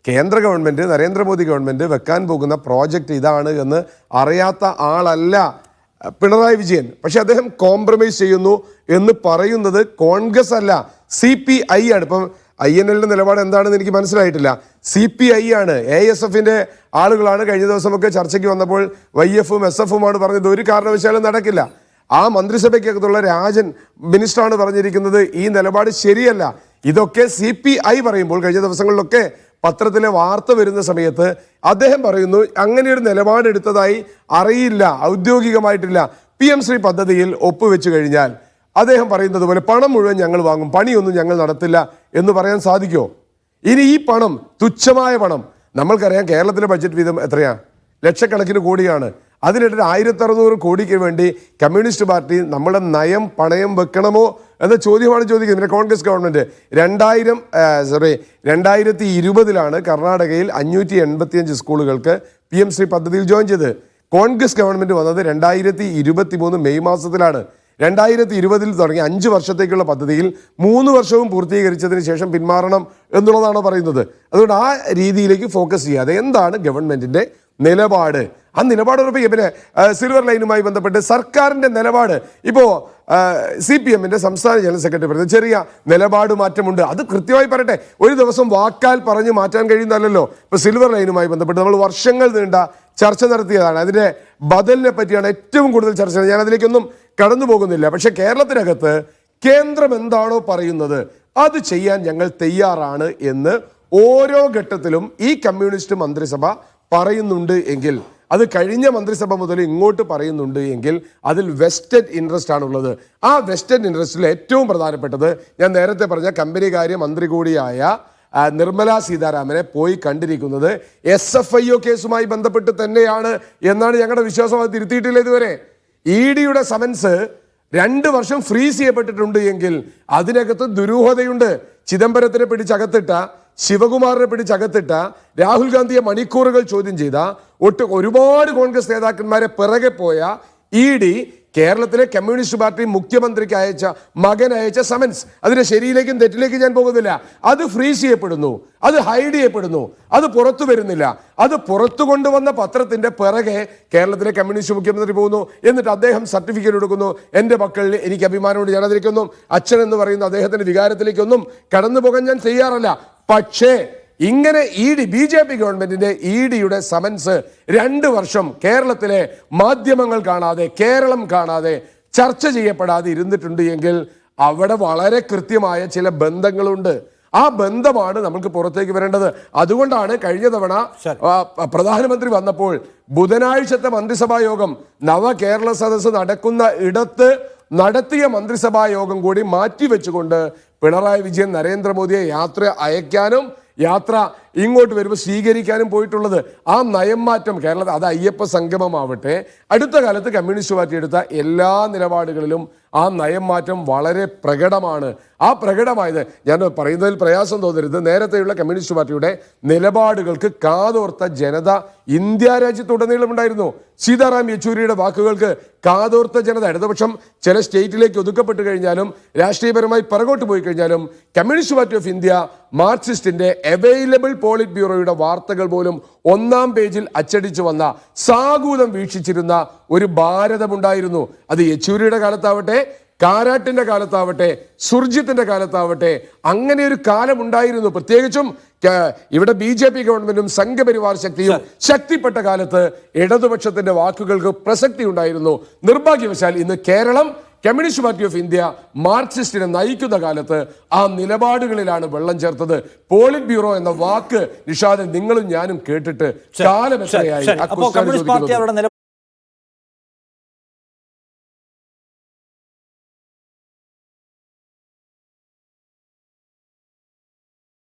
കേന്ദ്ര government, Narendra Modi government വെക്കാൻ പോകുന്ന പ്രോജക്റ്റ് ഇതാണ് എന്ന് അറിയാത്ത ആളല്ല പിണറായി വിജയൻ. പക്ഷെ അദ്ദേഹം കോംപ്രമൈസ് ചെയ്യുന്നു എന്ന് പറയുന്നത് കോൺഗ്രസ് അല്ല, CPI ആണ്. ഇപ്പം INLന്റെ നിലപാട് എന്താണെന്ന് എനിക്ക് മനസ്സിലായിട്ടില്ല. CPI ആണ്, ASFന്റെ ആളുകളാണ് കഴിഞ്ഞ ദിവസമൊക്കെ ചർച്ചയ്ക്ക് വന്നപ്പോൾ YF-ഉം SF-ഉമാണ് പറഞ്ഞത് ഒരു കാരണവശാലും നടക്കില്ല. ആ മന്ത്രിസഭയ്ക്കകത്തുള്ള രാജൻ മിനിസ്റ്ററാണ് പറഞ്ഞിരിക്കുന്നത് ഈ നിലപാട് ശരിയല്ല. ഇതൊക്കെ CPI പറയുമ്പോൾ കഴിഞ്ഞ ദിവസങ്ങളിലൊക്കെ പത്രത്തിലെ വാർത്ത വരുന്ന സമയത്ത് അദ്ദേഹം പറയുന്നു അങ്ങനെയൊരു നിലപാടെടുത്തതായി അറിയില്ല, ഔദ്യോഗികമായിട്ടില്ല. PM-ശ്രീ പദ്ധതിയിൽ ഒപ്പുവെച്ച് കഴിഞ്ഞാൽ അദ്ദേഹം പറയുന്നത് പോലെ പണം മുഴുവൻ ഞങ്ങൾ വാങ്ങും, പണിയൊന്നും ഞങ്ങൾ നടത്തില്ല എന്ന് പറയാൻ സാധിക്കുമോ? ഇനി ഈ പണം, തുച്ഛമായ പണം, നമ്മൾക്കറിയാം കേരളത്തിലെ ബഡ്ജറ്റ് വീതം എത്രയാ? ലക്ഷക്കണക്കിന് കോടിയാണ്. അതിനിടെ 1600 കോടിക്ക് വേണ്ടി കമ്മ്യൂണിസ്റ്റ് പാർട്ടി നമ്മുടെ നയം പണയം വെക്കണമോ എന്ന ചോദ്യമാണ് ചോദിക്കുന്നത്. പിന്നെ കോൺഗ്രസ് ഗവൺമെൻറ് 2020 കർണാടകയിൽ 585 സ്കൂളുകൾക്ക് PM-ശ്രീ പദ്ധതിയിൽ ജോയിൻ ചെയ്ത്. കോൺഗ്രസ് ഗവൺമെൻറ് വന്നത് 2023 മെയ് മാസത്തിലാണ്. 2020 തുടങ്ങി 5 വർഷത്തേക്കുള്ള പദ്ധതിയിൽ 3 വർഷവും പൂർത്തീകരിച്ചതിന് ശേഷം പിന്മാറണം എന്നുള്ളതാണ് പറയുന്നത്. അതുകൊണ്ട് ആ രീതിയിലേക്ക് ഫോക്കസ് ചെയ്യാതെ എന്താണ് ഗവൺമെൻറ്റിൻ്റെ നിലപാട്, ആ നിലപാട് ഉറപ്പിക്കുക. പിന്നെ സിൽവർ ലൈനുമായി ബന്ധപ്പെട്ട് സർക്കാരിൻ്റെ നിലപാട് ഇപ്പോൾ CPM-ന്റെ സംസ്ഥാന ജനറൽ സെക്രട്ടറി പറയുന്നത് ചെറിയ നിലപാട് മാറ്റമുണ്ട്. അത് കൃത്യമായി പറയട്ടെ. ഒരു ദിവസം വാക്കാൽ പറഞ്ഞ് മാറ്റാൻ കഴിയുന്നതല്ലോ. ഇപ്പോൾ സിൽവർ ലൈനുമായി ബന്ധപ്പെട്ട് നമ്മൾ വർഷങ്ങൾ നീണ്ട ചർച്ച നടത്തിയതാണ്. അതിൻ്റെ ബദലിനെ പറ്റിയാണ് ഏറ്റവും കൂടുതൽ ചർച്ച. ഞാൻ അതിലേക്കൊന്നും കടന്നു പോകുന്നില്ല. പക്ഷെ കേരളത്തിനകത്ത് കേന്ദ്രം എന്താണോ പറയുന്നത് അത് ചെയ്യാൻ ഞങ്ങൾ തയ്യാറാണ് എന്ന് ഓരോ ഘട്ടത്തിലും ഈ കമ്മ്യൂണിസ്റ്റ് മന്ത്രിസഭ പറയുന്നുണ്ട് എങ്കിൽ, അത് കഴിഞ്ഞ മന്ത്രിസഭ മുതൽ ഇങ്ങോട്ട് പറയുന്നുണ്ട് എങ്കിൽ അതിൽ വെസ്റ്റഡ് ഇൻട്രസ്റ്റ് ആണുള്ളത്. ആ വെസ്റ്റഡ് ഇൻട്രസ്റ്റിൽ ഏറ്റവും പ്രധാനപ്പെട്ടത് ഞാൻ നേരത്തെ പറഞ്ഞ കമ്പനി കാര്യ മന്ത്രി കൂടിയായ നിർമ്മല സീതാരാമനെ പോയി കണ്ടിരിക്കുന്നത് SFIO കേസുമായി ബന്ധപ്പെട്ട് തന്നെയാണ് എന്നാണ് ഞങ്ങളുടെ വിശ്വാസം. അത് തിരുത്തിയിട്ടില്ല ഇതുവരെ. EDയുടെ സമൻസ് 2 വർഷം ഫ്രീസ് ചെയ്യപ്പെട്ടിട്ടുണ്ട് എങ്കിൽ അതിനകത്ത് ദുരൂഹതയുണ്ട്. ചിദംബരത്തിനെ പിടിച്ചകത്തിട്ട, ശിവകുമാറിനെ പിടിച്ചകത്തിട്ട, രാഹുൽ ഗാന്ധിയെ മണിക്കൂറുകൾ ചോദ്യം ചെയ്ത, ഒരുപാട് കോൺഗ്രസ് നേതാക്കന്മാരെ പിറകെ പോയ ED കേരളത്തിലെ കമ്മ്യൂണിസ്റ്റ് പാർട്ടി മുഖ്യമന്ത്രിക്ക് മകൻ അയച്ച സമൻസ്, അതിന്റെ ശരിയിലേക്കും തെറ്റിലേക്കും ഞാൻ പോകുന്നില്ല. അത് ഫ്രീസ് ചെയ്യപ്പെടുന്നു, അത് ഹൈഡ് ചെയ്യപ്പെടുന്നു, അത് പുറത്തു വരുന്നില്ല. അത് പുറത്തു കൊണ്ടുവന്ന പത്രത്തിന്റെ പിറകെ കേരളത്തിലെ കമ്മ്യൂണിസ്റ്റ് മുഖ്യമന്ത്രി പോകുന്നു. എന്നിട്ട് അദ്ദേഹം സർട്ടിഫിക്കറ്റ് കൊടുക്കുന്നു. എൻ്റെ മക്കളിൽ എനിക്ക് അഭിമാനമുണ്ട്, ഞാൻ അതിലേക്കൊന്നും അച്ഛൻ എന്ന് പറയുന്ന അദ്ദേഹത്തിന്റെ വികാരത്തിലേക്കൊന്നും കടന്നു പോകാൻ ഞാൻ തയ്യാറല്ല. പക്ഷേ ഇങ്ങനെ BJP ഗവൺമെന്റിന്റെ EDയുടെ സമൻസ് 2 വർഷം കേരളത്തിലെ മാധ്യമങ്ങൾ കാണാതെ, കേരളം കാണാതെ, ചർച്ച ചെയ്യപ്പെടാതെ ഇരുന്നിട്ടുണ്ട് എങ്കിൽ അവിടെ വളരെ കൃത്യമായ ചില ബന്ധങ്ങളുണ്ട്. ആ ബന്ധമാണ് നമുക്ക് പുറത്തേക്ക് വരേണ്ടത്. അതുകൊണ്ടാണ് കഴിഞ്ഞ തവണ പ്രധാനമന്ത്രി വന്നപ്പോൾ ബുധനാഴ്ചത്തെ മന്ത്രിസഭാ യോഗം നവകേരള സദസ്സ് നടക്കുന്ന ഇടത്ത് നടത്തിയ മന്ത്രിസഭാ യോഗം കൂടി മാറ്റിവെച്ചുകൊണ്ട് പിണറായി വിജയൻ നരേന്ദ്രമോദിയെ യാത്ര അയക്കാനും യാത്ര ഇങ്ങോട്ട് വരുമ്പോൾ സ്വീകരിക്കാനും പോയിട്ടുള്ളത്. ആ നയം മാറ്റം കേരളത്തിൽ, അത് അയ്യപ്പ സംഗമമാവട്ടെ, അടുത്ത കാലത്ത് കമ്മ്യൂണിസ്റ്റ് പാർട്ടി എടുത്ത എല്ലാ നിലപാടുകളിലും ആ നയം മാറ്റം വളരെ പ്രകടമാണ്. ആ പ്രകടമായത് ഞാൻ പറയുന്നതിൽ പ്രയാസം തോന്നരുത്. നേരത്തെയുള്ള കമ്മ്യൂണിസ്റ്റ് പാർട്ടിയുടെ നിലപാടുകൾക്ക് കാതോർത്ത ജനത ഇന്ത്യ രാജ്യത്തുടനീളം ഉണ്ടായിരുന്നു. സീതാറാം യെച്ചൂരിയുടെ വാക്കുകൾക്ക് കാതോർത്ത ജനത. ഇടതുപക്ഷം ചില സ്റ്റേറ്റിലേക്ക് ഒതുക്കപ്പെട്ട് കഴിഞ്ഞാലും രാഷ്ട്രീയപരമായി പിറകോട്ട് പോയി കഴിഞ്ഞാലും കമ്മ്യൂണിസ്റ്റ് പാർട്ടി ഓഫ് ഇന്ത്യ മാർക്സിസ്റ്റിന്റെ അവൈലബിൾ പോളിറ്റ് ബ്യൂറോയുടെ വാർത്തകൾ പോലും 1-ാം പേജിൽ അച്ചടിച്ചു വന്ന, സാഗൂതം വീക്ഷിച്ചിരുന്ന ഒരു ഭാരതമുണ്ടായിരുന്നു. അത് യെച്ചൂരിയുടെ കാലത്താവട്ടെ, കാരാട്ടിന്റെ കാലത്താവട്ടെ, സുർജിത്തിന്റെ കാലത്താവട്ടെ, അങ്ങനെ ഒരു കാലമുണ്ടായിരുന്നു. പ്രത്യേകിച്ചും ഇവിടെ BJP ഗവൺമെന്റും സംഘപരിവാർ ശക്തിയും ശക്തിപ്പെട്ട കാലത്ത് ഇടതുപക്ഷത്തിന്റെ വാക്കുകൾക്ക് പ്രസക്തി ഉണ്ടായിരുന്നു. നിർഭാഗ്യവശാൽ ഇന്ന് Keralam communist party of India മാർക്സിസ്റ്റിനെ നയിക്കുന്ന കാലത്ത് ആ നിലപാടുകളിലാണ് വെള്ളം ചേർത്തത്. പോളിറ്റ് ബ്യൂറോ എന്ന വാക്ക് നിഷാദ് നിങ്ങളും ഞാനും കേട്ടിട്ട് കാലം എത്രയായി?